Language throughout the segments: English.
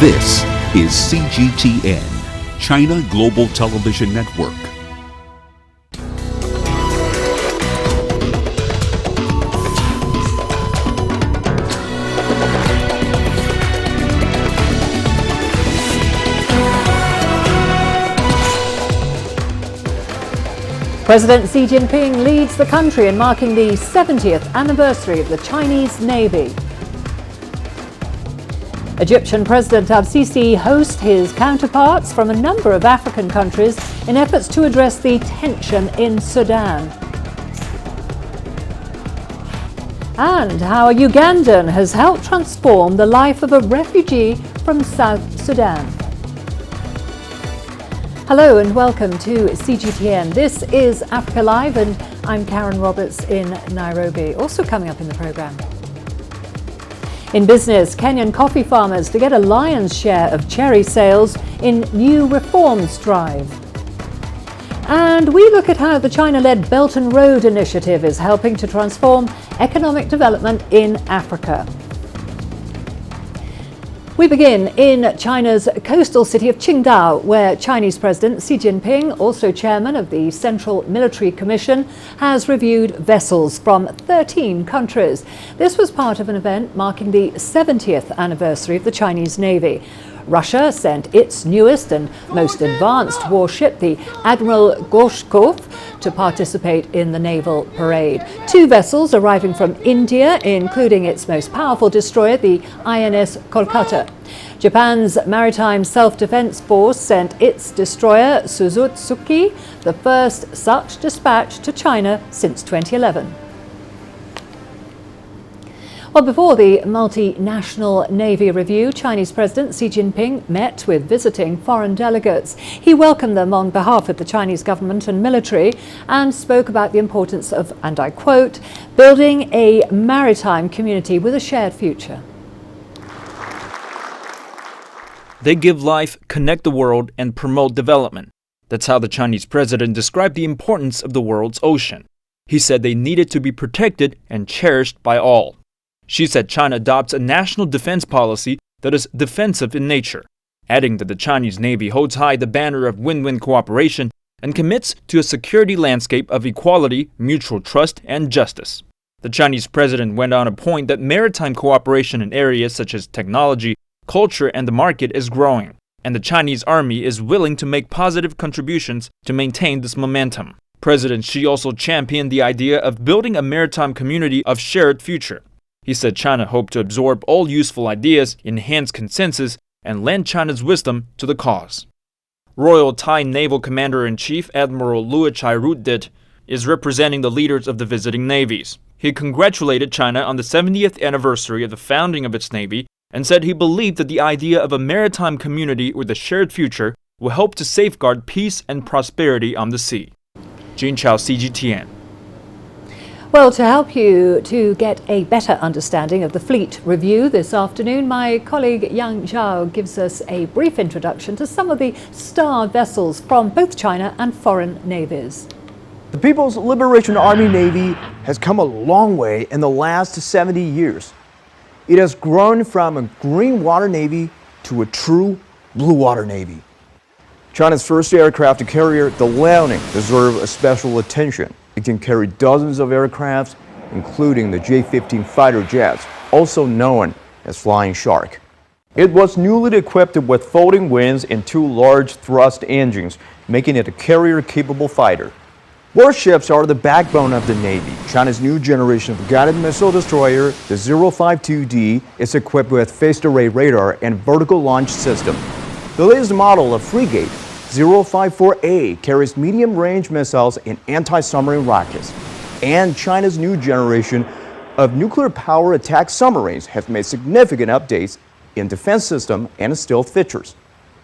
This is CGTN, China Global Television Network. President Xi Jinping leads the country in marking the 70th anniversary of the Chinese Navy. Egyptian President ElSissi hosts his counterparts from a number of African countries in efforts to address the tension in Sudan. And how a Ugandan has helped transform the life of a refugee from South Sudan. Hello and welcome to CGTN. This is Africa Live and I'm Karen Roberts in Nairobi. Also coming up in the programme. In business, Kenyan coffee farmers to get a lion's share of cherry sales in new reforms drive. And we look at how the China-led Belt and Road Initiative is helping to transform economic development in Africa. We begin in China's coastal city of Qingdao, where Chinese President Xi Jinping, also chairman of the Central Military Commission, has reviewed vessels from 13 countries. This was part of an event marking the 70th anniversary of the Chinese Navy. Russia sent its newest and most advanced warship, the Admiral Gorshkov, to participate in the naval parade. Two vessels arriving from India, including its most powerful destroyer, the INS Kolkata. Japan's Maritime Self-Defense Force sent its destroyer Suzutsuki, the first such dispatch to China since 2011. Well, before the multinational Navy review, Chinese President Xi Jinping met with visiting foreign delegates. He welcomed them on behalf of the Chinese government and military and spoke about the importance of, and I quote, building a maritime community with a shared future. They give life, connect the world, and promote development. That's how the Chinese president described the importance of the world's ocean. He said they needed to be protected and cherished by all. She said China adopts a national defense policy that is defensive in nature, adding that the Chinese Navy holds high the banner of win-win cooperation and commits to a security landscape of equality, mutual trust, and justice. The Chinese president went on to point that maritime cooperation in areas such as technology, culture, and the market is growing, and the Chinese army is willing to make positive contributions to maintain this momentum. President Xi also championed the idea of building a maritime community of shared future. He said China hoped to absorb all useful ideas, enhance consensus, and lend China's wisdom to the cause. Royal Thai Naval Commander-in-Chief Admiral Luachai Rutdit is representing the leaders of the visiting navies. He congratulated China on the 70th anniversary of the founding of its navy and said he believed that the idea of a maritime community with a shared future will help to safeguard peace and prosperity on the sea. Jin Chao, CGTN. Well, to help you to get a better understanding of the fleet review this afternoon, my colleague Yang Zhao gives us a brief introduction to some of the star vessels from both China and foreign navies. The People's Liberation Army Navy has come a long way in the last 70 years. It has grown from a green water navy to a true blue water navy. China's first aircraft carrier, the Liaoning, deserves a special attention. It can carry dozens of aircrafts, including the J-15 fighter jets, also known as Flying Shark. It was newly equipped with folding wings and two large thrust engines, making it a carrier-capable fighter. Warships are the backbone of the Navy. China's new generation of guided missile destroyer, the 052D, is equipped with phased-array radar and vertical launch system. The latest model of frigate, 054A, carries medium-range missiles and anti-submarine rockets. And China's new generation of nuclear power attack submarines have made significant updates in defense system and stealth features.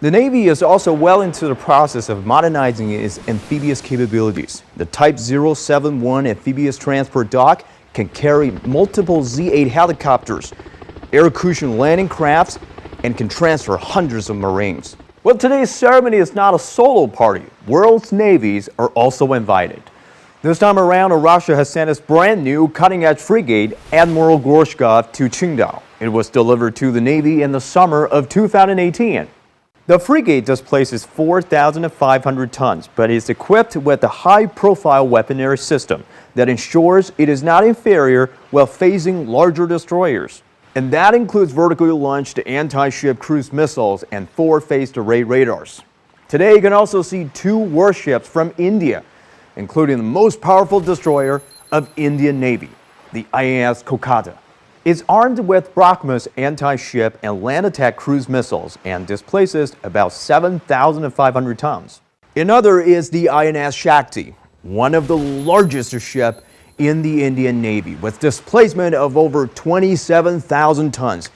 The Navy is also well into the process of modernizing its amphibious capabilities. The Type 071 amphibious transport dock can carry multiple Z-8 helicopters, air-cushioned landing crafts, and can transfer hundreds of Marines. Well, today's ceremony is not a solo party. World's navies are also invited. This time around, Russia has sent its brand new cutting-edge frigate, Admiral Gorshkov, to Qingdao. It was delivered to the Navy in the summer of 2018. The frigate displaces 4,500 tons, but is equipped with a high-profile weaponry system that ensures it is not inferior while facing larger destroyers. And that includes vertically launched anti-ship cruise missiles and 4 phased array radars. Today, you can also see 2 warships from India, including the most powerful destroyer of Indian Navy, the INS Kolkata. It's armed with Brahmos anti-ship and land attack cruise missiles and displaces about 7,500 tons. Another is the INS Shakti, one of the largest ships in the Indian Navy, with displacement of over 27,000 tons.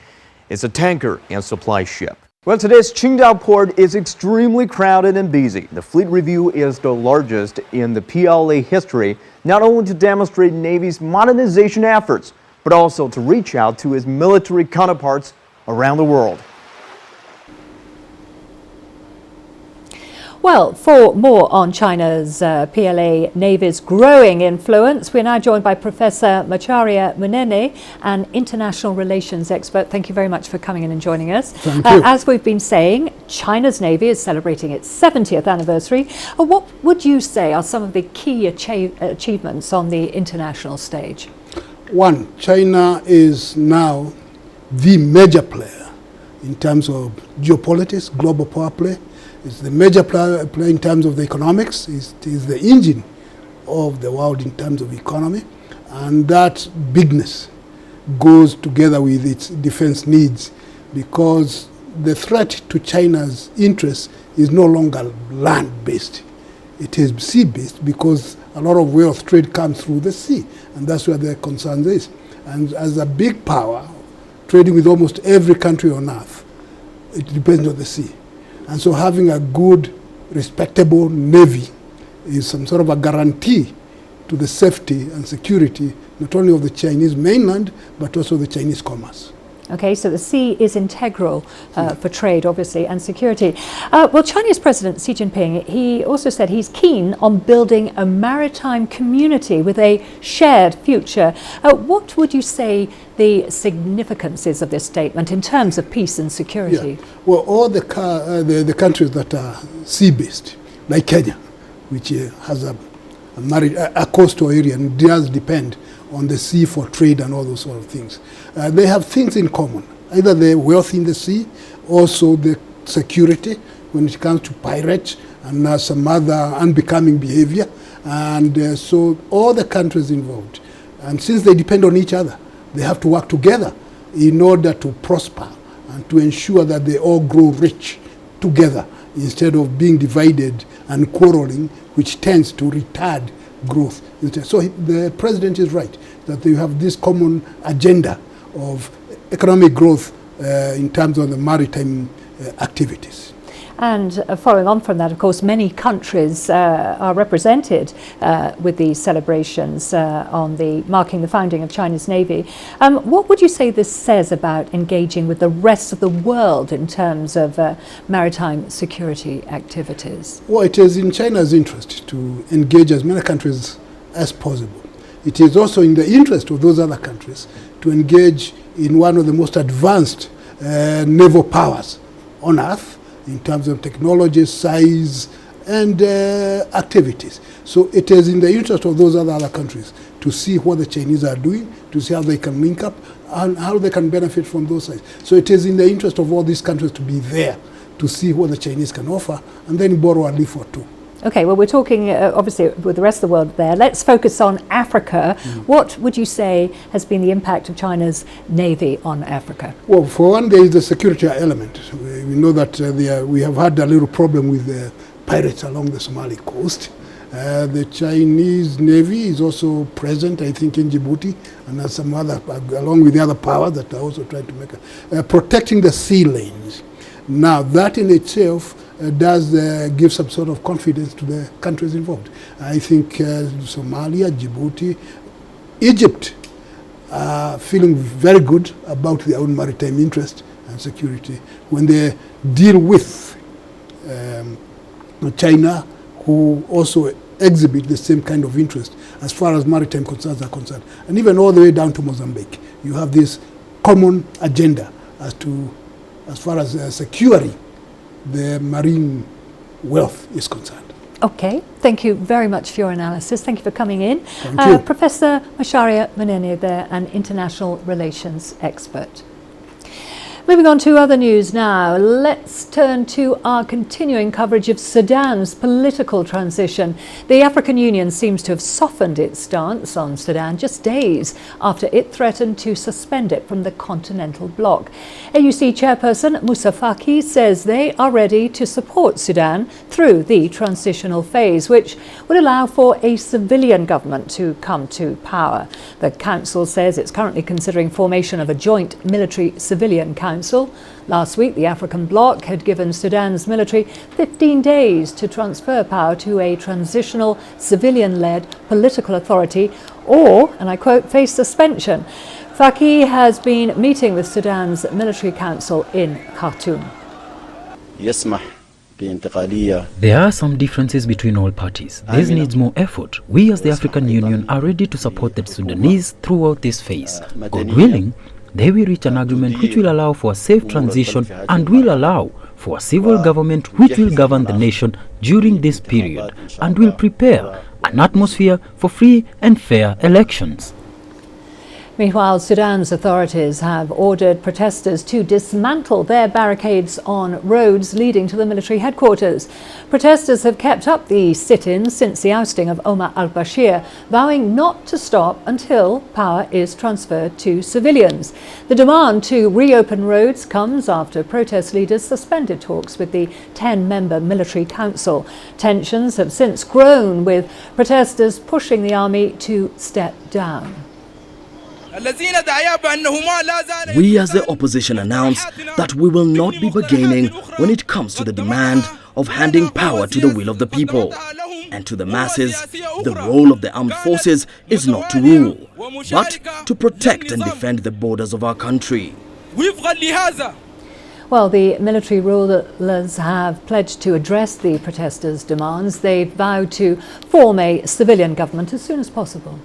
It's a tanker and supply ship. Well, today's Qingdao port is extremely crowded and busy. The fleet review is the largest in the PLA history, not only to demonstrate Navy's modernization efforts, but also to reach out to its military counterparts around the world. Well, for more on China's PLA Navy's growing influence, we're now joined by Professor Macharia Munene, an international relations expert. Thank you very much for coming in and joining us. Thank you. As we've been saying, China's Navy is celebrating its 70th anniversary. What would you say are some of the key achievements on the international stage? One, China is now the major player in terms of geopolitics, global power play. It's the major player in terms of the economics. It is the engine of the world in terms of economy. And that bigness goes together with its defense needs, because the threat to China's interests is no longer land-based. It is sea-based, because a lot of way of trade comes through the sea, and that's where the concern is. And as a big power, trading with almost every country on earth, it depends on the sea. And so having a good, respectable navy is some sort of a guarantee to the safety and security, not only of the Chinese mainland, but also the Chinese commerce. Okay, so the sea is integral for trade, obviously, and security. Well, Chinese President Xi Jinping, he also said he's keen on building a maritime community with a shared future. What would you say the significance is of this statement in terms of peace and security? Yeah. Well, all the countries that are sea-based, like Kenya, which has a coastal area and does depend on the sea for trade and all those sort of things. They have things in common. Either the wealth in the sea, also the security when it comes to pirates and some other unbecoming behavior. And so all the countries involved. And since they depend on each other, they have to work together in order to prosper and to ensure that they all grow rich together instead of being divided and quarreling, which tends to retard growth. So the president is right that you have this common agenda of economic growth in terms of the maritime activities. And following on from that, of course, many countries are represented with these celebrations on marking the founding of China's Navy. What would you say this says about engaging with the rest of the world in terms of maritime security activities? Well, it is in China's interest to engage as many countries as possible. It is also in the interest of those other countries to engage in one of the most advanced naval powers on earth, in terms of technology, size, and activities. So it is in the interest of those other countries to see what the Chinese are doing, to see how they can link up, and how they can benefit from those sides. So it is in the interest of all these countries to be there to see what the Chinese can offer, and then borrow and live or two. Okay, well, we're talking obviously with the rest of the world there. Let's focus on Africa. What would you say has been the impact of China's Navy on Africa? Well, for one, there is the security element. We know that we have had a little problem with the pirates along the Somali coast. The Chinese Navy is also present, I think, in Djibouti, and some other, along with the other powers that are also trying to make protecting the sea lanes. Now, that in itself does give some sort of confidence to the countries involved. I think Somalia, Djibouti, Egypt are feeling very good about their own maritime interest and security when they deal with China, who also exhibit the same kind of interest as far as maritime concerns are concerned. And even all the way down to Mozambique, you have this common agenda as far as securing the marine wealth is concerned. Okay, thank you very much for your analysis. Thank you for coming in. Thank you. Professor Macharia Munene there, an international relations expert. Moving on to other news now, let's turn to our continuing coverage of Sudan's political transition. The African Union seems to have softened its stance on Sudan just days after it threatened to suspend it from the continental bloc. AUC chairperson Moussa Faki says they are ready to support Sudan through the transitional phase, which would allow for a civilian government to come to power. The council says it's currently considering formation of a joint military-civilian council. Last week, the African bloc had given Sudan's military 15 days to transfer power to a transitional civilian-led political authority or, and I quote, face suspension. Faki has been meeting with Sudan's military council in Khartoum. There are some differences between all parties. This needs more effort. We as the African Union are ready to support the Sudanese throughout this phase. God willing, they will reach an agreement which will allow for a safe transition and will allow for a civil government which will govern the nation during this period and will prepare an atmosphere for free and fair elections. Meanwhile, Sudan's authorities have ordered protesters to dismantle their barricades on roads leading to the military headquarters. Protesters have kept up the sit-ins since the ousting of Omar al-Bashir, vowing not to stop until power is transferred to civilians. The demand to reopen roads comes after protest leaders suspended talks with the 10-member military council. Tensions have since grown, with protesters pushing the army to step down. We as the opposition announce that we will not be bargaining when it comes to the demand of handing power to the will of the people. And to the masses, the role of the armed forces is not to rule, but to protect and defend the borders of our country. Well, the military rulers have pledged to address the protesters' demands. They've vowed to form a civilian government as soon as possible.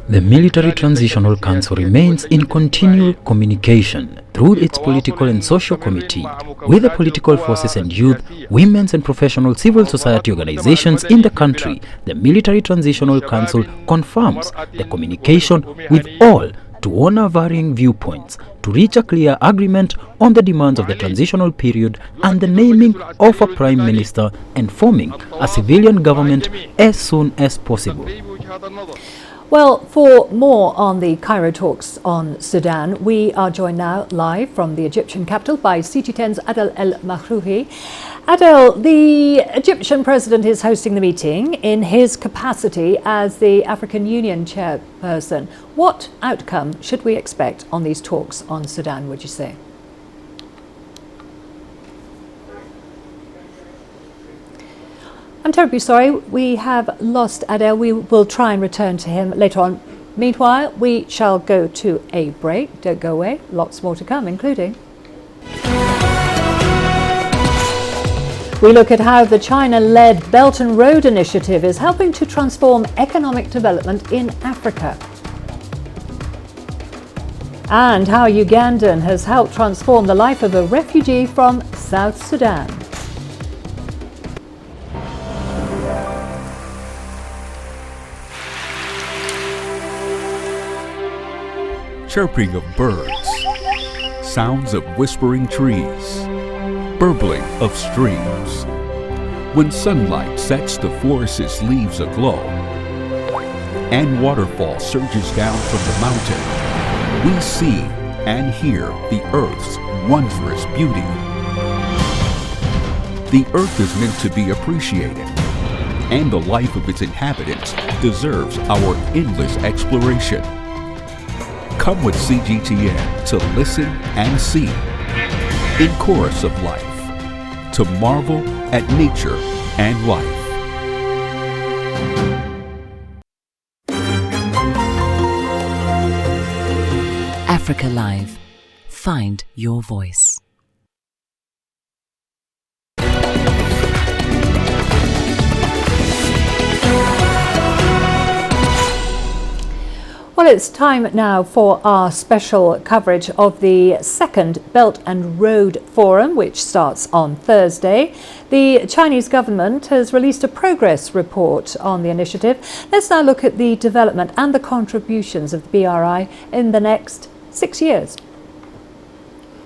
The Military Transitional Council remains in continual communication through its political and social committee with the political forces and youth, women's and professional civil society organizations in the country. The Military Transitional Council confirms the communication with all to honor varying viewpoints, to reach a clear agreement on the demands of the transitional period and the naming of a prime minister and forming a civilian government as soon as possible. Well, for more on the Cairo talks on Sudan, we are joined now live from the Egyptian capital by CGTN's Adel El-Mahrouhi. Adel, the Egyptian president is hosting the meeting in his capacity as the African Union chairperson. What outcome should we expect on these talks on Sudan, would you say? I'm terribly sorry, we have lost Adel. We will try and return to him later on. Meanwhile, we shall go to a break. Don't go away, lots more to come, including... We look at how the China-led Belt and Road Initiative is helping to transform economic development in Africa. And how Ugandan has helped transform the life of a refugee from South Sudan. Chirping of birds, sounds of whispering trees, burbling of streams. When sunlight sets the forest's leaves aglow, and waterfall surges down from the mountain, we see and hear the Earth's wondrous beauty. The Earth is meant to be appreciated, and the life of its inhabitants deserves our endless exploration. Come with CGTN to listen and see, in chorus of life, to marvel at nature and life. Africa Live. Find your voice. Well, it's time now for our special coverage of the second Belt and Road Forum, which starts on Thursday. The Chinese government has released a progress report on the initiative. Let's now look at the development and the contributions of the BRI in the next 6 years.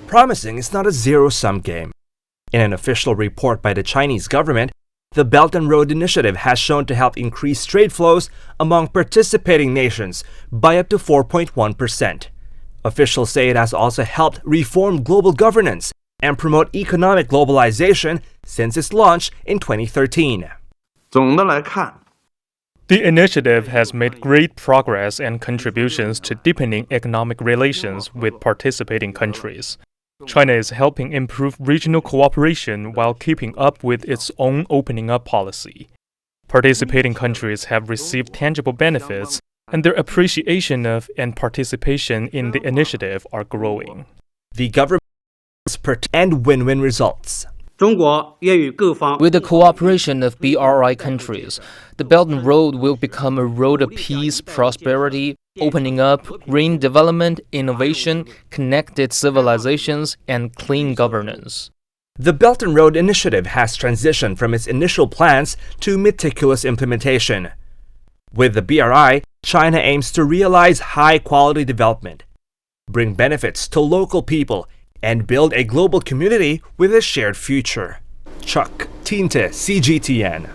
Promising is not a zero-sum game. In an official report by the Chinese government, the Belt and Road Initiative has shown to help increase trade flows among participating nations by up to 4.1%. Officials say it has also helped reform global governance and promote economic globalization since its launch in 2013. The initiative has made great progress and contributions to deepening economic relations with participating countries. China is helping improve regional cooperation while keeping up with its own opening up policy. Participating countries have received tangible benefits, and their appreciation of and participation in the initiative are growing. The government and win-win results. With the cooperation of BRI countries, the Belt and Road will become a road of peace, prosperity, opening up, green development, innovation, connected civilizations, and clean governance. The Belt and Road Initiative has transitioned from its initial plans to meticulous implementation. With the BRI, China aims to realize high-quality development, bring benefits to local people, and build a global community with a shared future. Chuck Tinte, CGTN.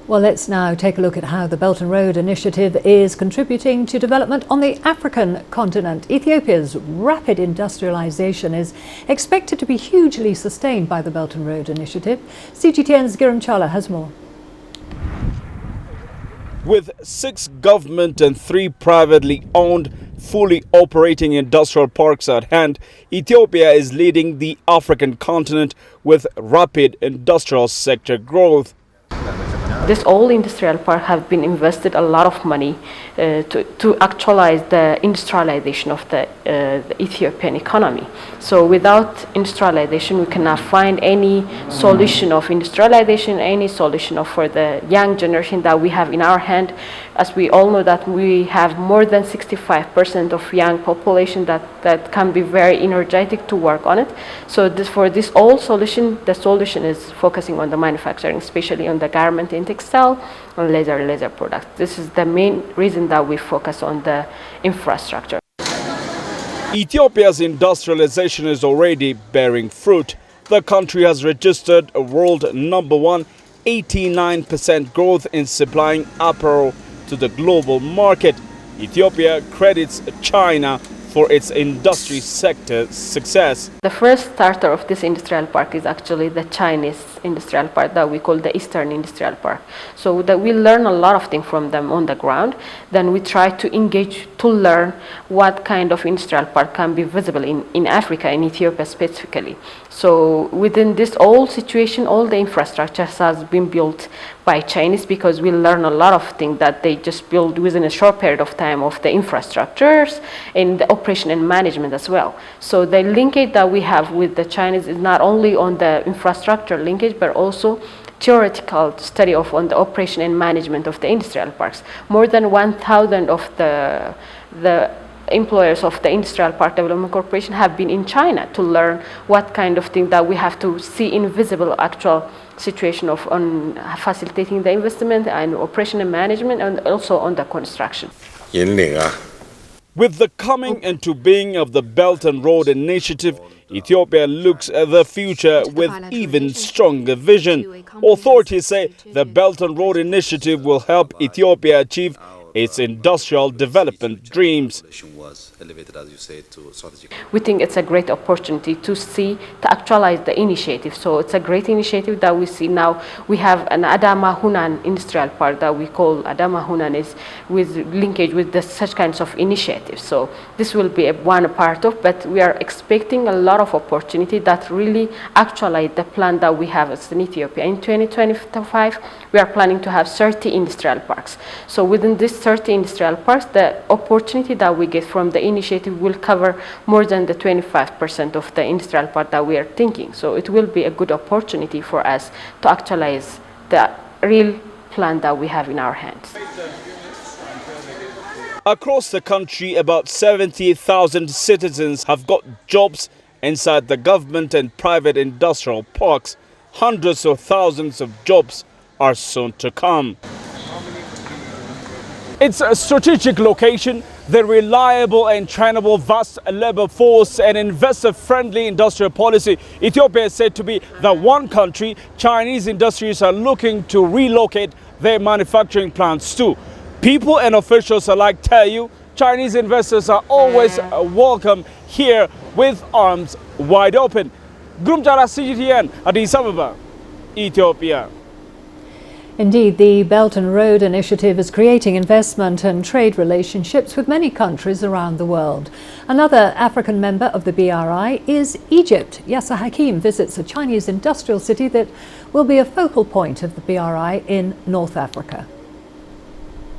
Well, let's now take a look at how the Belt and Road Initiative is contributing to development on the African continent. Ethiopia's rapid industrialization is expected to be hugely sustained by the Belt and Road Initiative. CGTN's Giram Chala has more. With 6 government and 3 privately owned, fully operating industrial parks at hand, Ethiopia is leading the African continent with rapid industrial sector growth. This all industrial park have been invested a lot of money to actualize the industrialization of the Ethiopian economy. So without industrialization, we cannot find any solution of industrialization, any solution for the young generation that we have in our hand. As we all know that we have more than 65% of young population that can be very energetic to work on it. So for this all solution, the solution is focusing on the manufacturing, especially on the garment and textile and leather products. This is the main reason that we focus on the infrastructure. Ethiopia's industrialization is already bearing fruit. The country has registered a world #1, 89% growth in supplying apparel to the global market. Ethiopia credits China for its industry sector success. The first starter of this industrial park is actually the Chinese industrial park that we call the Eastern Industrial Park. So that we learn a lot of things from them on the ground. Then we try to engage to learn what kind of industrial park can be visible in Africa, in Ethiopia specifically. So within this whole situation, all the infrastructure has been built by Chinese, because we learn a lot of things that they just build within a short period of time of the infrastructures and the operation and management as well. So the linkage that we have with the Chinese is not only on the infrastructure linkage, but also theoretical study on the operation and management of the industrial parks. More than 1,000 of the employers of the Industrial Park Development Corporation have been in China to learn what kind of thing that we have to see in visible actual situation of on facilitating the investment and operation and management, and also on the construction. With the coming into being of the Belt and Road Initiative, Ethiopia looks at the future with even stronger vision. Authorities say the Belt and Road Initiative will help Ethiopia achieve its industrial development dreams. We think it's a great opportunity to actualize the initiative. So it's a great initiative that we see now. We have an Adama Hunan industrial park that we call Adama Hunan, is with linkage with such kinds of initiatives. So this will be one part of, but we are expecting a lot of opportunity that really actualize the plan that we have as in Ethiopia. In 2025, we are planning to have 30 industrial parks. So within this 30 industrial parks, the opportunity that we get from the initiative will cover more than the 25% of the industrial park that we are thinking. So it will be a good opportunity for us to actualize the real plan that we have in our hands. Across the country, about 70,000 citizens have got jobs inside the government and private industrial parks. Hundreds of thousands of jobs are soon to come. It's a strategic location, the reliable and trainable vast labor force and investor-friendly industrial policy. Ethiopia is said to be the one country Chinese industries are looking to relocate their manufacturing plants to. People and officials alike tell you Chinese investors are always welcome here with arms wide open. Grumjara CGTN, Addis Ababa, Ethiopia. Indeed, the Belt and Road Initiative is creating investment and trade relationships with many countries around the world. Another African member of the BRI is Egypt. Yasser Hakim visits a Chinese industrial city that will be a focal point of the BRI in North Africa.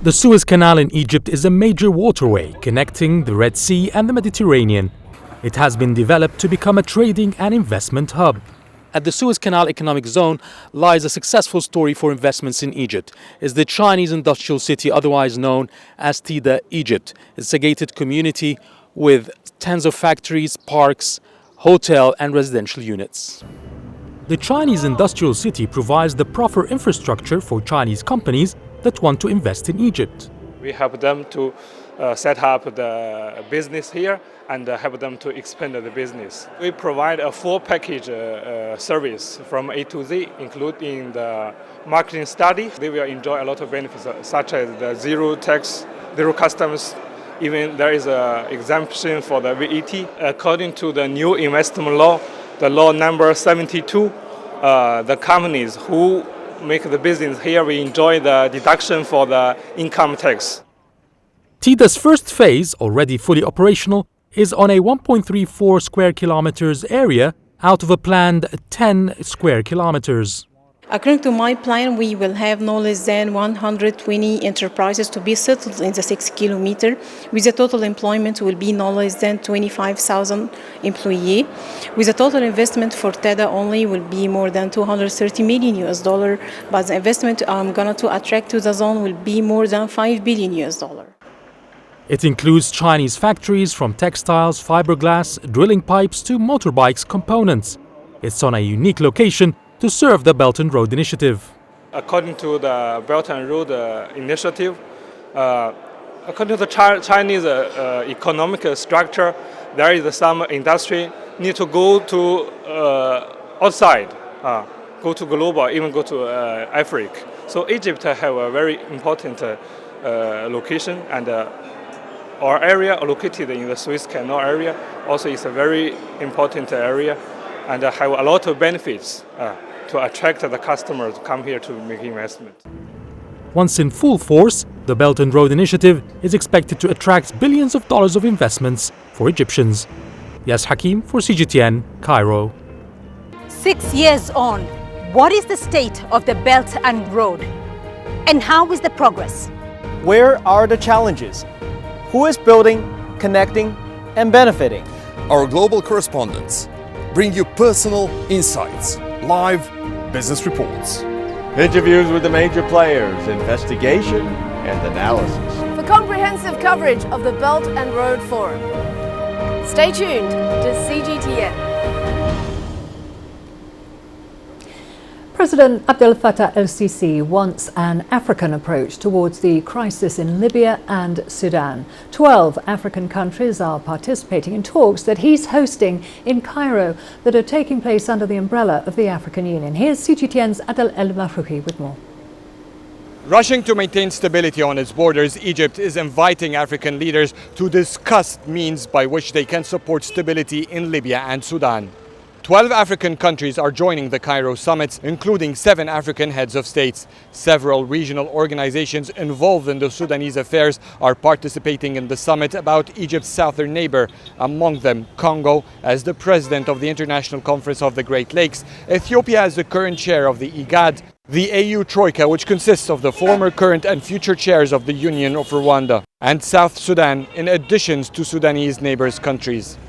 The Suez Canal in Egypt is a major waterway connecting the Red Sea and the Mediterranean. It has been developed to become a trading and investment hub. At the Suez Canal Economic Zone lies a successful story for investments in Egypt. It's the Chinese industrial city, otherwise known as TIDA Egypt. It's a gated community with tens of factories, parks, hotel and residential units. The Chinese industrial city provides the proper infrastructure for Chinese companies that want to invest in Egypt. We help them to set up the business here and help them to expand the business. We provide a full package service from A to Z, including the marketing study. They will enjoy a lot of benefits, such as the zero tax, zero customs. Even there is an exemption for the VAT. According to the new investment law, the law number 72, the companies who make the business here will enjoy the deduction for the income tax. TIDA's first phase, already fully operational, is on a 1.34 square kilometers area out of a planned 10 square kilometers. According to my plan, we will have no less than 120 enterprises to be settled in the 6 kilometer, with the total employment will be no less than 25,000 employees. With the total investment for TEDA only will be more than $230 million, but the investment I'm going to attract to the zone will be more than $5 billion. It includes Chinese factories from textiles, fiberglass, drilling pipes to motorbikes components. It's on a unique location to serve the Belt and Road Initiative. According to the Belt and Road Initiative, according to the Chinese economic structure, there is some industry need to go to outside, go to global, even go to Africa. So Egypt have a very important location, and our area located in the Suez Canal area also is a very important area and have a lot of benefits to attract the customers to come here to make investment. Once in full force, the Belt and Road Initiative is expected to attract billions of dollars of investments for Egyptians. Yas Hakim for CGTN, Cairo. 6 years on, what is the state of the Belt and Road? And how is the progress? Where are the challenges? Who is building, connecting, and benefiting? Our global correspondents bring you personal insights, live business reports, interviews with the major players, investigation and analysis. For comprehensive coverage of the Belt and Road Forum, stay tuned to CGTN. President Abdel Fattah ElSissi wants an African approach towards the crisis in Libya and Sudan. 12 African countries are participating in talks that he's hosting in Cairo that are taking place under the umbrella of the African Union. Here's CGTN's Adel El-Mahrouki with more. Rushing to maintain stability on its borders, Egypt is inviting African leaders to discuss means by which they can support stability in Libya and Sudan. 12 African countries are joining the Cairo summit, including 7 African heads of states. Several regional organizations involved in the Sudanese affairs are participating in the summit about Egypt's southern neighbor, among them Congo as the president of the International Conference of the Great Lakes, Ethiopia as the current chair of the IGAD, the AU Troika, which consists of the former, current and future chairs of the Union of Rwanda, and South Sudan, in addition to Sudanese neighbors countries.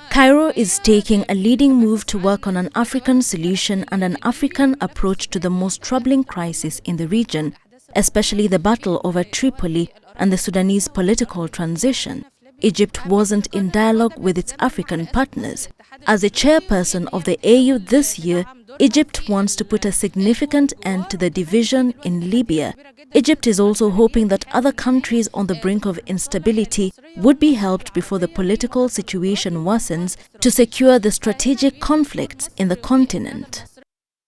Cairo is taking a leading move to work on an African solution and an African approach to the most troubling crisis in the region, especially the battle over Tripoli and the Sudanese political transition, Egypt wasn't in dialogue with its African partners. As a chairperson of the AU this year, Egypt wants to put a significant end to the division in Libya. Egypt is also hoping that other countries on the brink of instability would be helped before the political situation worsens to secure the strategic conflicts in the continent.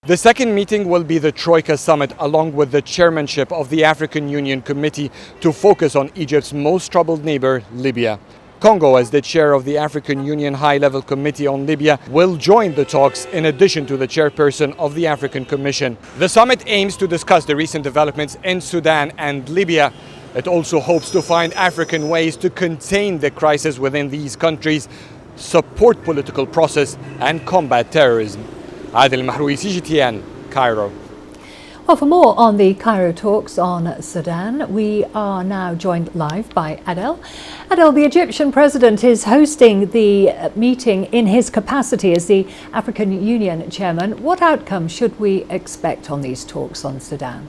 The second meeting will be the Troika Summit, along with the chairmanship of the African Union Committee, to focus on Egypt's most troubled neighbor, Libya. Congo, as the chair of the African Union High-Level Committee on Libya, will join the talks in addition to the chairperson of the African Commission. The summit aims to discuss the recent developments in Sudan and Libya. It also hopes to find African ways to contain the crisis within these countries, support political process and combat terrorism. Adel Mahroui, CGTN, Cairo. Well, for more on the Cairo talks on Sudan, we are now joined live by Adel. Adel, the Egyptian president is hosting the meeting in his capacity as the African Union chairman. What outcome should we expect on these talks on Sudan?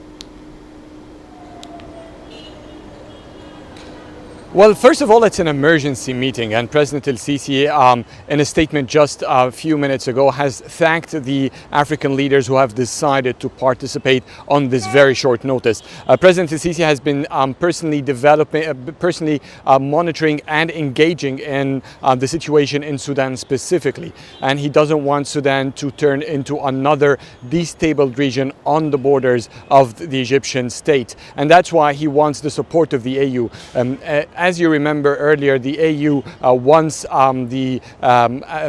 Well, first of all, it's an emergency meeting, and President ElSissi, in a statement just a few minutes ago, has thanked the African leaders who have decided to participate on this very short notice. President ElSissi has been personally monitoring and engaging in the situation in Sudan specifically, and he doesn't want Sudan to turn into another destabilized region on the borders of the Egyptian state, and that's why he wants the support of the AU. As you remember earlier, the AU, once the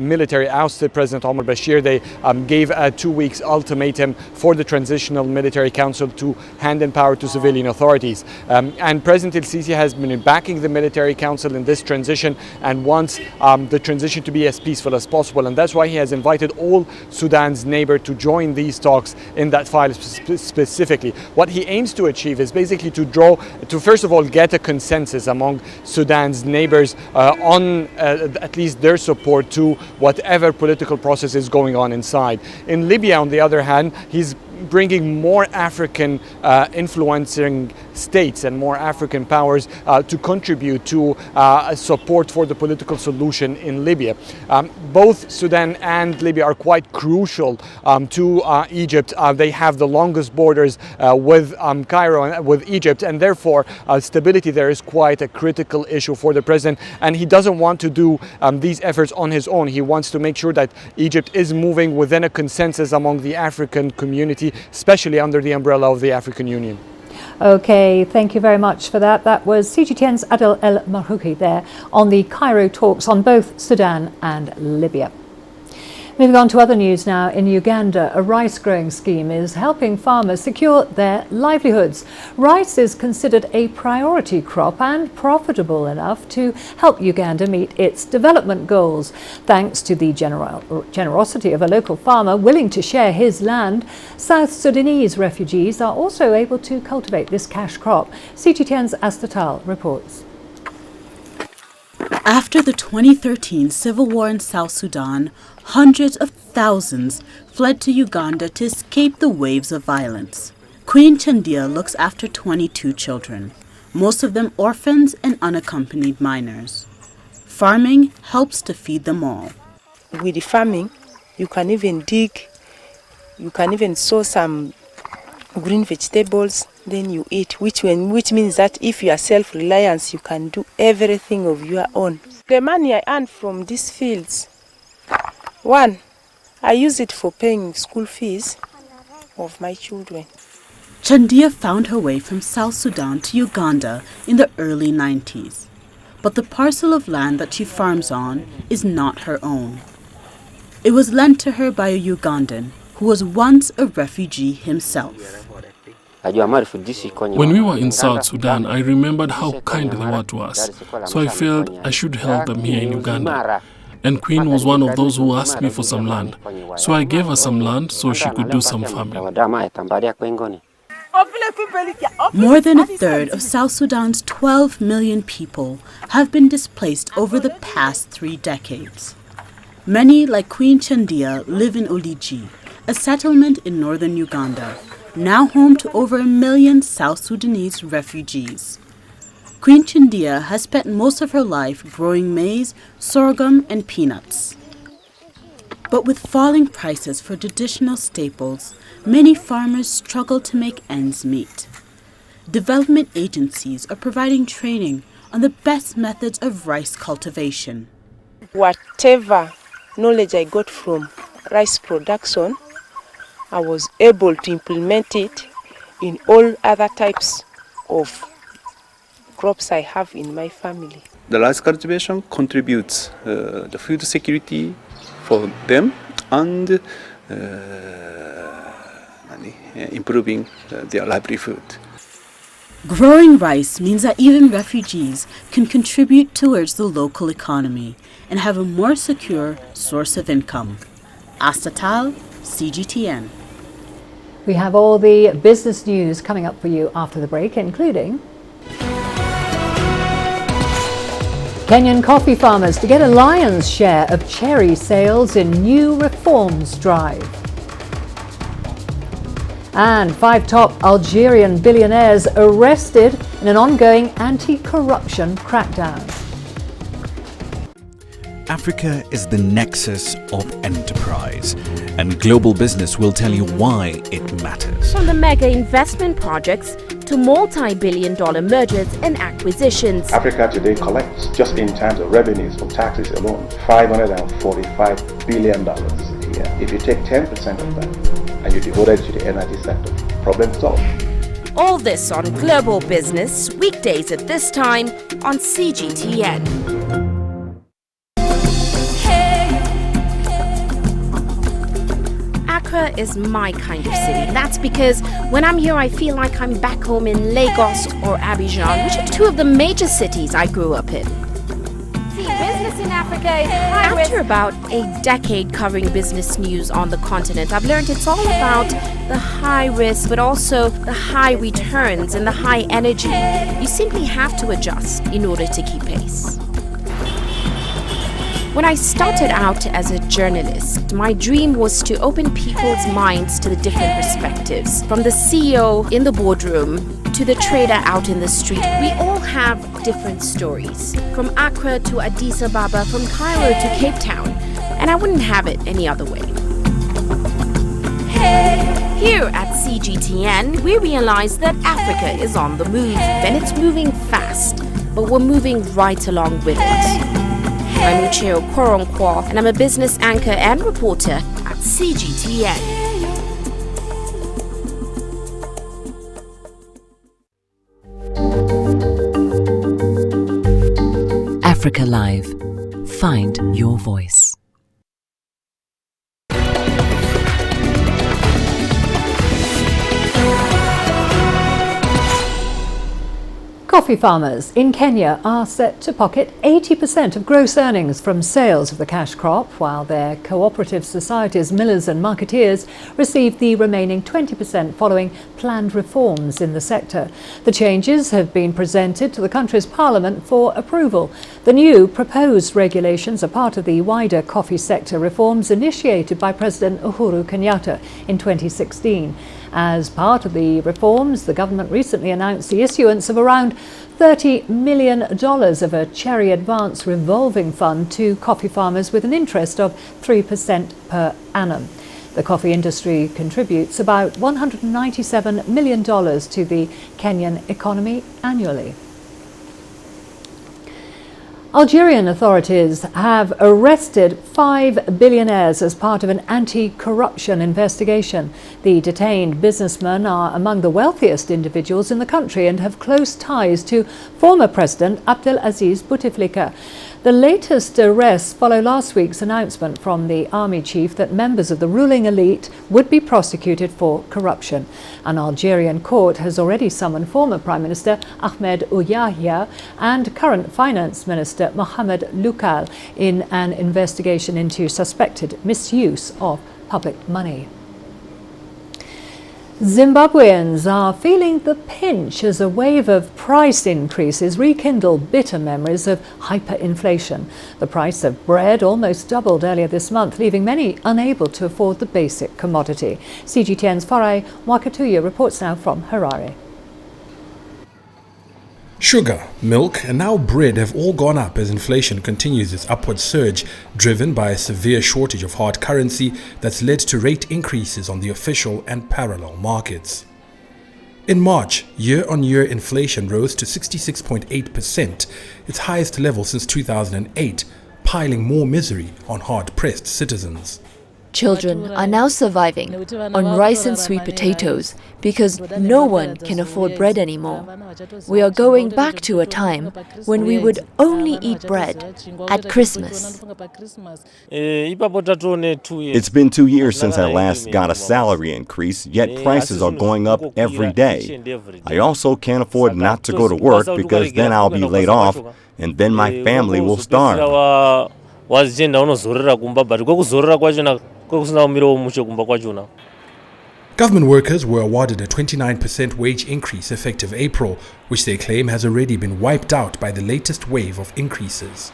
military ousted President Omar Bashir, they gave a 2 weeks ultimatum for the Transitional Military Council to hand in power to civilian authorities. And President ElSissi has been backing the military council in this transition and wants the transition to be as peaceful as possible. And that's why he has invited all Sudan's neighbors to join these talks in that file specifically. What he aims to achieve is basically to first of all, get a consensus among Sudan's neighbors on at least their support to whatever political process is going on inside. In Libya, on the other hand, he's bringing more African influencing states and more African powers to contribute to support for the political solution in Libya. Both Sudan and Libya are quite crucial to Egypt. They have the longest borders with Cairo and with Egypt, and therefore stability there is quite a critical issue for the president, and he doesn't want to do these efforts on his own. He wants to make sure that Egypt is moving within a consensus among the African community, especially under the umbrella of the African Union. Okay, thank you very much for that. That was CGTN's Adel El-Mahrouki there on the Cairo talks on both Sudan and Libya. Moving on to other news now, in Uganda, a rice growing scheme is helping farmers secure their livelihoods. Rice is considered a priority crop and profitable enough to help Uganda meet its development goals. Thanks to the generosity of a local farmer willing to share his land, South Sudanese refugees are also able to cultivate this cash crop. CGTN's Astatal reports. After the 2013 civil war in South Sudan, hundreds of thousands fled to Uganda to escape the waves of violence. Queen Chandia looks after 22 children, most of them orphans and unaccompanied minors. Farming helps to feed them all. With the farming, you can even dig, you can even sow some green vegetables, then you eat, which means that if you are self-reliant, you can do everything of your own. The money I earn from these fields, one, I use it for paying school fees of my children. Chandia found her way from South Sudan to Uganda in the early 90s. But the parcel of land that she farms on is not her own. It was lent to her by a Ugandan who was once a refugee himself. When we were in South Sudan, I remembered how kind the world was, so I felt I should help them here in Uganda. And Queen was one of those who asked me for some land, so I gave her some land so she could do some farming. More than a third of South Sudan's 12 million people have been displaced over the past 3 decades. Many, like Queen Chandia, live in Oligi, a settlement in northern Uganda, now home to over 1 million South Sudanese refugees. Queen Chindia has spent most of her life growing maize, sorghum, and peanuts. But with falling prices for traditional staples, many farmers struggle to make ends meet. Development agencies are providing training on the best methods of rice cultivation. Whatever knowledge I got from rice production, I was able to implement it in all other types of crops I have in my family. The rice cultivation contributes the food security for them and improving their livelihood. Growing rice means that even refugees can contribute towards the local economy and have a more secure source of income. Astatal, CGTN. We have all the business news coming up for you after the break, including Kenyan coffee farmers to get a lion's share of cherry sales in new reforms drive. And 5 top Algerian billionaires arrested in an ongoing anti-corruption crackdown. Africa is the nexus of enterprise, and global business will tell you why it matters. From the mega investment projects to multi-billion-dollar mergers and acquisitions. Africa today collects, just in terms of revenues from taxes alone, $545 billion a year. If you take 10% of that and you devote it to the energy sector, problem solved. All this on Global Business, weekdays at this time on CGTN. Accra is my kind of city. That's because when I'm here, I feel like I'm back home in Lagos or Abidjan, which are 2 of the major cities I grew up in. Business in Africa is high risk. After about a decade covering business news on the continent, I've learned it's all about the high risk, but also the high returns and the high energy. You simply have to adjust in order to keep pace. When I started out as a journalist, my dream was to open people's minds to the different perspectives. From the CEO in the boardroom to the trader out in the street, we all have different stories. From Accra to Addis Ababa, from Cairo to Cape Town, and I wouldn't have it any other way. Here at CGTN, we realize that Africa is on the move, and it's moving fast, but we're moving right along with it. I'm Ucheo Koronkwo, and I'm a business anchor and reporter at CGTN. Africa Live. Find your voice. Coffee farmers in Kenya are set to pocket 80% of gross earnings from sales of the cash crop, while their cooperative societies, millers and marketeers receive the remaining 20% following planned reforms in the sector. The changes have been presented to the country's parliament for approval. The new proposed regulations are part of the wider coffee sector reforms initiated by President Uhuru Kenyatta in 2016. As part of the reforms, the government recently announced the issuance of around $30 million of a cherry advance revolving fund to coffee farmers with an interest of 3% per annum. The coffee industry contributes about $197 million to the Kenyan economy annually. Algerian authorities have arrested 5 billionaires as part of an anti-corruption investigation. The detained businessmen are among the wealthiest individuals in the country and have close ties to former President Abdel Bouteflika. The latest arrests follow last week's announcement from the army chief that members of the ruling elite would be prosecuted for corruption. An Algerian court has already summoned former Prime Minister Ahmed Ouyahia and current Finance Minister Mohamed Loukal in an investigation into suspected misuse of public money. Zimbabweans are feeling the pinch as a wave of price increases rekindle bitter memories of hyperinflation. The price of bread almost doubled earlier this month, leaving many unable to afford the basic commodity. CGTN's Farai Wakatuya reports now from Harare. Sugar, milk and now bread have all gone up as inflation continues its upward surge, driven by a severe shortage of hard currency that's led to rate increases on the official and parallel markets. In March, year-on-year inflation rose to 66.8%, its highest level since 2008, piling more misery on hard-pressed citizens. Children are now surviving on rice and sweet potatoes because no one can afford bread anymore. We are going back to a time when we would only eat bread at Christmas. It's been 2 years since I last got a salary increase, yet prices are going up every day. I also can't afford not to go to work because then I'll be laid off and then my family will starve. Government workers were awarded a 29% wage increase effective April, which they claim has already been wiped out by the latest wave of increases.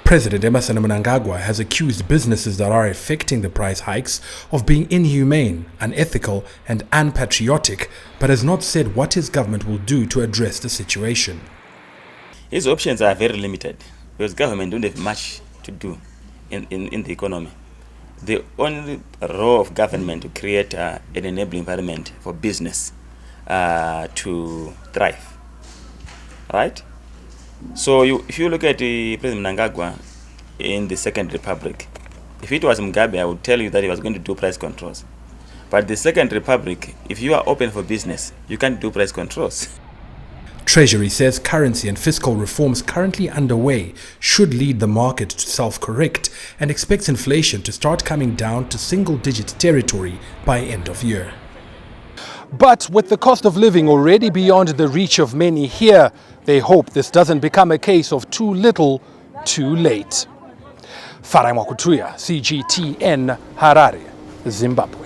President Emmerson Mnangagwa has accused businesses that are effecting the price hikes of being inhumane, unethical and unpatriotic, but has not said what his government will do to address the situation. His options are very limited because government don't have much to do in the economy. The only role of government to create an enabling environment for business to thrive, right? So if you look at President Mnangagwa in the Second Republic, if it was Mugabe, I would tell you that he was going to do price controls. But the Second Republic, if you are open for business, you can't do price controls. Treasury says currency and fiscal reforms currently underway should lead the market to self-correct and expects inflation to start coming down to single-digit territory by end of year. But with the cost of living already beyond the reach of many here, they hope this doesn't become a case of too little, too late. Farai Wakatuya, CGTN, Harare, Zimbabwe.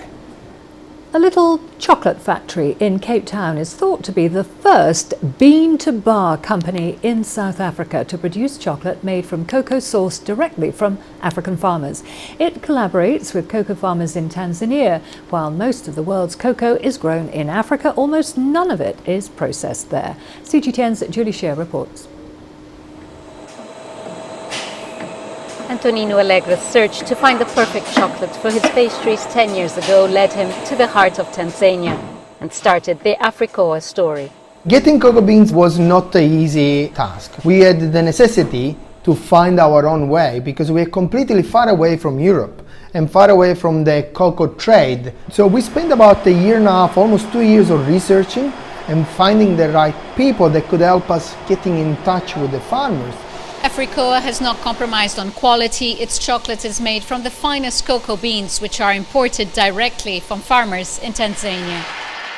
A little chocolate factory in Cape Town is thought to be the first bean-to-bar company in South Africa to produce chocolate made from cocoa sourced directly from African farmers. It collaborates with cocoa farmers in Tanzania. While most of the world's cocoa is grown in Africa, almost none of it is processed there. CGTN's Julie Shear reports. Antonino Alegre's search to find the perfect chocolate for his pastries 10 years ago led him to the heart of Tanzania and started the Africoa story. Getting cocoa beans was not an easy task. We had the necessity to find our own way because we are completely far away from Europe and far away from the cocoa trade. So we spent about a year and a half, almost 2 years of researching and finding the right people that could help us getting in touch with the farmers. Africoa has not compromised on quality. Its chocolate is made from the finest cocoa beans, which are imported directly from farmers in Tanzania.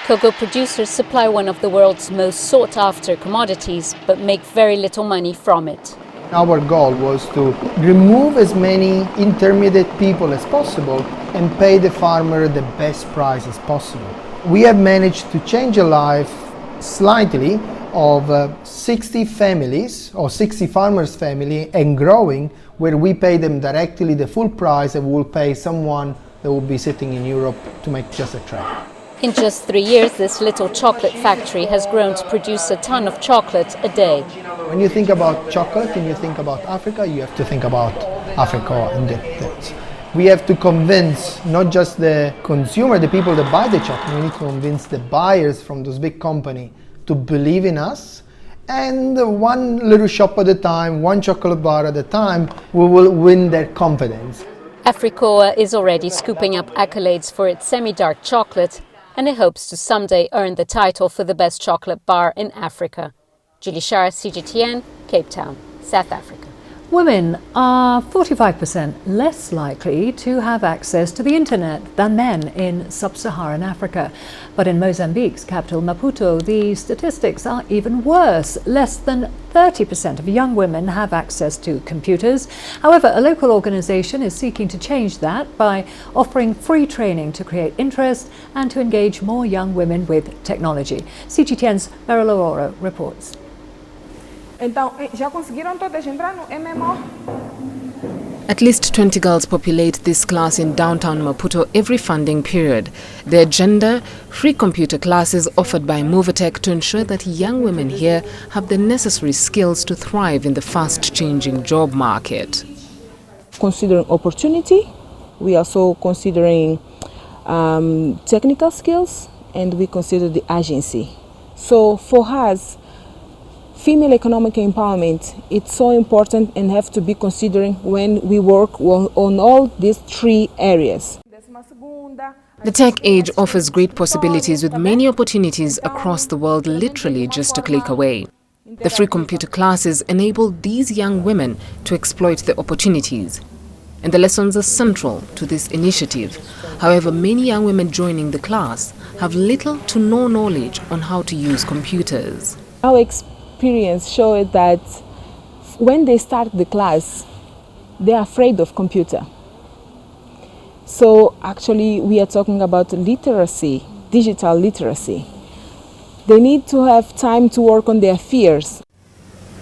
Cocoa producers supply one of the world's most sought-after commodities, but make very little money from it. Our goal was to remove as many intermediate people as possible and pay the farmer the best price as possible. We have managed to change the life slightly of 60 families or 60 farmers' family and growing, where we pay them directly the full price and we'll pay someone that will be sitting in Europe to make just a trade. In just 3 years, this little chocolate factory has grown to produce a ton of chocolate a day. When you think about chocolate and you think about Africa, you have to think about Africa and that. We have to convince not just the consumer, the people that buy the chocolate, we need to convince the buyers from those big companies to believe in us, and one little shop at a time, one chocolate bar at a time, we will win their confidence. Africoa is already scooping up accolades for its semi-dark chocolate, and it hopes to someday earn the title for the best chocolate bar in Africa. Julie Shara, CGTN, Cape Town, South Africa. Women are 45% less likely to have access to the internet than men in sub-Saharan Africa. But in Mozambique's capital, Maputo, the statistics are even worse. Less than 30% of young women have access to computers. However, a local organisation is seeking to change that by offering free training to create interest and to engage more young women with technology. CGTN's Beryl Aurora reports. Então, já conseguiram todas entrar no MMO? At least 20 girls populate this class in downtown Maputo every funding period. Their gender-free computer classes offered by Movatech to ensure that young women here have the necessary skills to thrive in the fast-changing job market. Considering opportunity, we also considering technical skills, and we consider the agency. So for us, female economic empowerment, it's so important and have to be considering when we work on all these three areas. The tech age offers great possibilities with many opportunities across the world literally just a click away. The free computer classes enable these young women to exploit the opportunities. And the lessons are central to this initiative. However, many young women joining the class have little to no knowledge on how to use computers. Our experience showed that when they start the class, they are afraid of computer. So actually we are talking about literacy, digital literacy. They need to have time to work on their fears.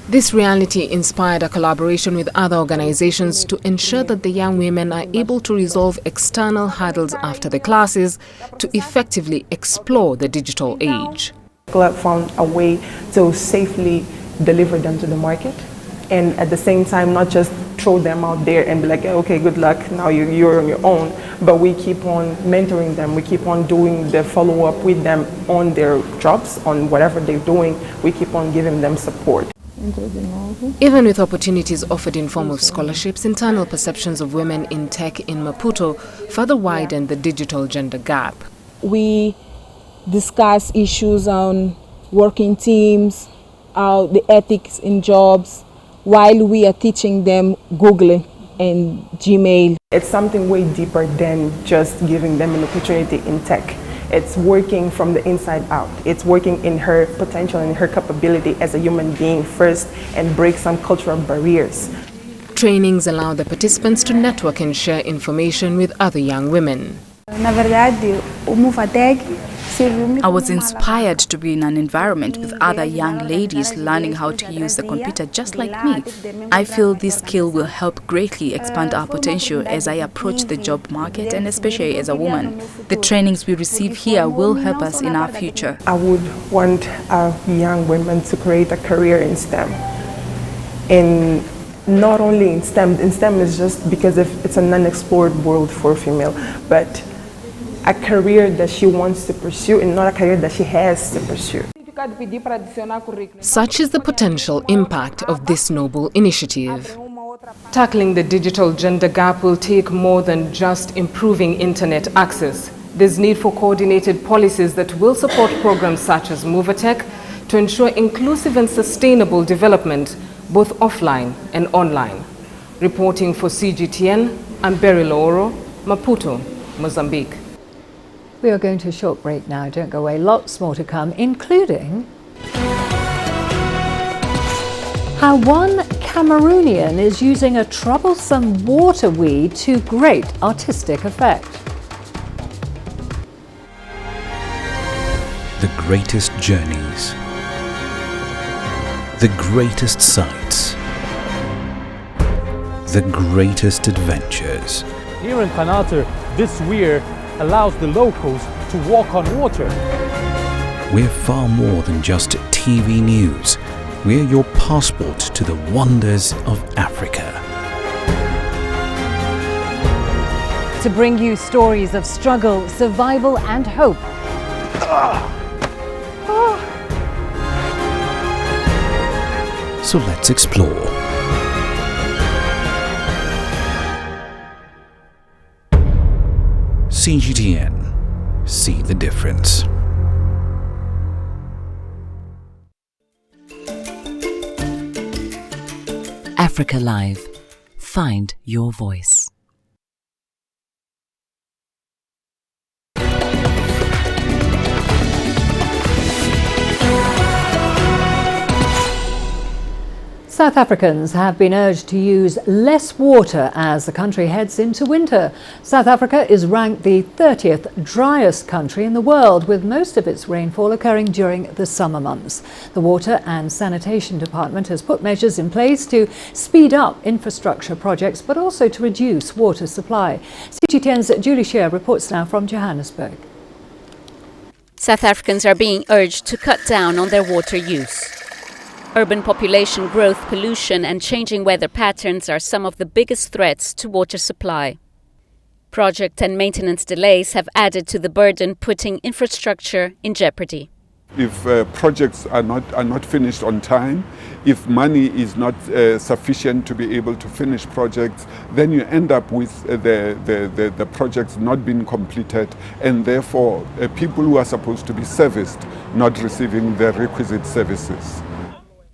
This reality inspired a collaboration with other organizations to ensure that the young women are able to resolve external hurdles after the classes to effectively explore the digital age. Club found a way to safely deliver them to the market, and at the same time not just throw them out there and be like, okay, good luck, now you're on your own, but we keep on mentoring them, we keep on doing the follow-up with them on their jobs, on whatever they're doing, we keep on giving them support. Even with opportunities offered in form of scholarships, internal perceptions of women in tech in Maputo further widen the digital gender gap. We discuss issues on working teams, the ethics in jobs, while we are teaching them Google and Gmail. It's something way deeper than just giving them an opportunity in tech. It's working from the inside out. It's working in her potential and her capability as a human being first and break some cultural barriers. Trainings allow the participants to network and share information with other young women. I was inspired to be in an environment with other young ladies learning how to use the computer just like me. I feel this skill will help greatly expand our potential as I approach the job market, and especially as a woman. The trainings we receive here will help us in our future. I would want our young women to create a career in STEM. And not only in STEM is just because it's a non-explored world for female, but a career that she wants to pursue and not a career that she has to pursue. Such is the potential impact of this noble initiative. Tackling the digital gender gap will take more than just improving internet access. There's need for coordinated policies that will support programs such as Movatech to ensure inclusive and sustainable development, both offline and online. Reporting for CGTN, I'm Beryl Aurora, Maputo, Mozambique. We are going to a short break now. Don't go away. Lots more to come, including how one Cameroonian is using a troublesome water weed to great artistic effect. The greatest journeys, the greatest sights, the greatest adventures. Here in Kanater, this weir allows the locals to walk on water. We're far more than just TV news. We're your passport to the wonders of Africa. To bring you stories of struggle, survival and hope. So let's explore. CGTN. See the difference. Africa Live. Find your voice. South Africans have been urged to use less water as the country heads into winter. South Africa is ranked the 30th driest country in the world, with most of its rainfall occurring during the summer months. The Water and Sanitation Department has put measures in place to speed up infrastructure projects, but also to reduce water supply. CGTN's Julie Shear reports now from Johannesburg. South Africans are being urged to cut down on their water use. Urban population growth, pollution and changing weather patterns are some of the biggest threats to water supply. Project and maintenance delays have added to the burden, putting infrastructure in jeopardy. If projects are not finished on time, if money is not sufficient to be able to finish projects, then you end up with the projects not being completed, and therefore people who are supposed to be serviced not receiving the requisite services.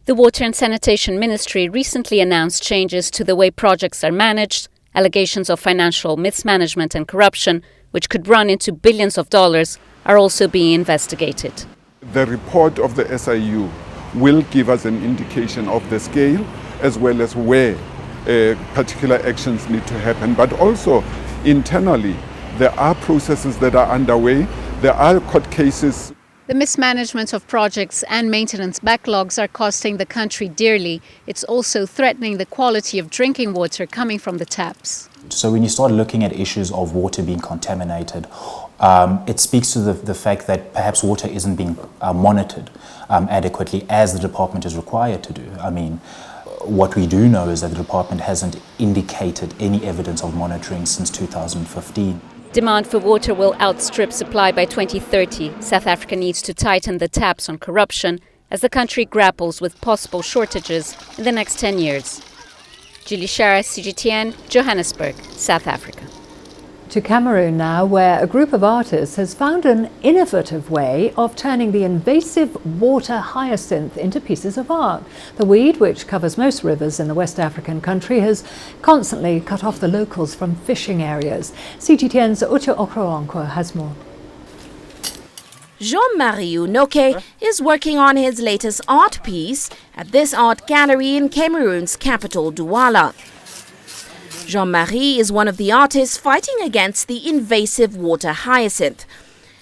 The Water and Sanitation Ministry recently announced changes to the way projects are managed. Allegations of financial mismanagement and corruption, which could run into billions of dollars, are also being investigated. The report of the SIU will give us an indication of the scale as well as where particular actions need to happen. But also internally, there are processes that are underway. There are court cases. The mismanagement of projects and maintenance backlogs are costing the country dearly. It's also threatening the quality of drinking water coming from the taps. So when you start looking at issues of water being contaminated, it speaks to the fact that perhaps water isn't being monitored adequately as the department is required to do. I mean, what we do know is that the department hasn't indicated any evidence of monitoring since 2015. Demand for water will outstrip supply by 2030. South Africa needs to tighten the taps on corruption as the country grapples with possible shortages in the next 10 years. Julie Shara, CGTN, Johannesburg, South Africa. To Cameroon now, where a group of artists has found an innovative way of turning the invasive water hyacinth into pieces of art. The weed, which covers most rivers in the West African country, has constantly cut off the locals from fishing areas. CGTN's Uche Okroankwo has more. Jean-Marie Unoke is working on his latest art piece at this art gallery in Cameroon's capital, Douala. Jean-Marie is one of the artists fighting against the invasive water hyacinth.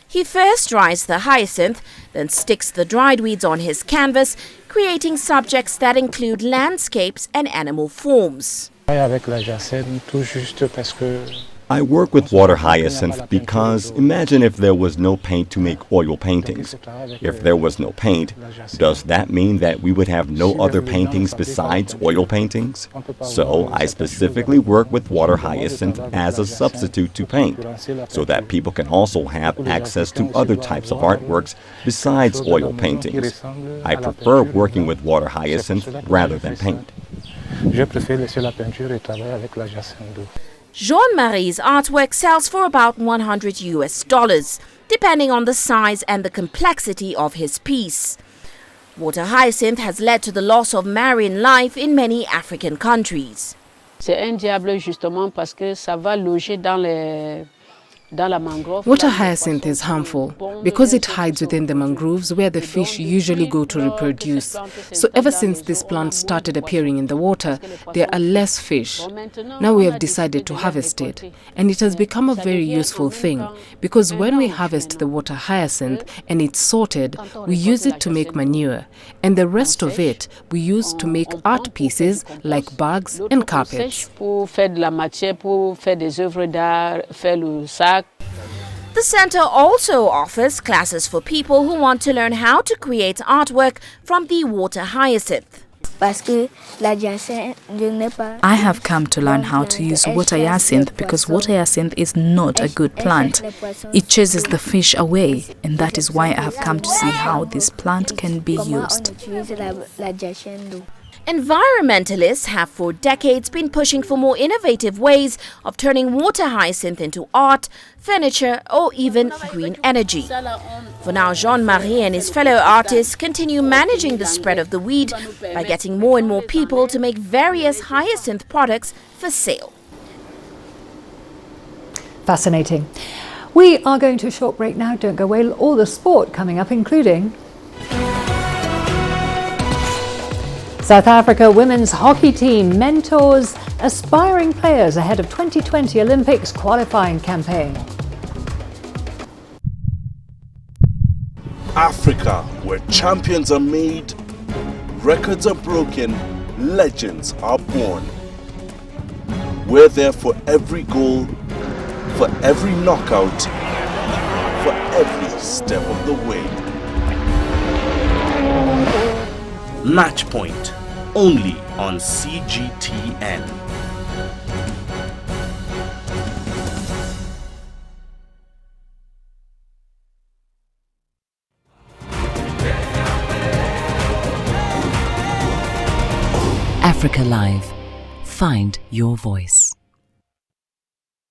He first dries the hyacinth, then sticks the dried weeds on his canvas, creating subjects that include landscapes and animal forms. I work with water hyacinth because imagine if there was no paint to make oil paintings. If there was no paint, does that mean that we would have no other paintings besides oil paintings? So I specifically work with water hyacinth as a substitute to paint, so that people can also have access to other types of artworks besides oil paintings. I prefer working with water hyacinth rather than paint. Jean-Marie's artwork sells for about $100 depending on the size and the complexity of his piece. Water hyacinth has led to the loss of marine life in many African countries. Water hyacinth is harmful because it hides within the mangroves where the fish usually go to reproduce. So ever since this plant started appearing in the water, there are less fish. Now we have decided to harvest it, and it has become a very useful thing because when we harvest the water hyacinth and it's sorted, we use it to make manure, and the rest of it we use to make art pieces like bags and carpets. The center also offers classes for people who want to learn how to create artwork from the water hyacinth. I have come to learn how to use water hyacinth because water hyacinth is not a good plant. It chases the fish away, and that is why I have come to see how this plant can be used. Environmentalists have for decades been pushing for more innovative ways of turning water hyacinth into art, furniture or even green energy. For now, Jean-Marie and his fellow artists continue managing the spread of the weed by getting more and more people to make various hyacinth products for sale. Fascinating. We are going to a short break now. Don't go away. All the sport coming up, including South Africa women's hockey team mentors aspiring players ahead of 2020 Olympics qualifying campaign. Africa, where champions are made, records are broken, legends are born. We're there for every goal, for every knockout, for every step of the way. Match Point, only on CGTN. Africa Live. Find your voice.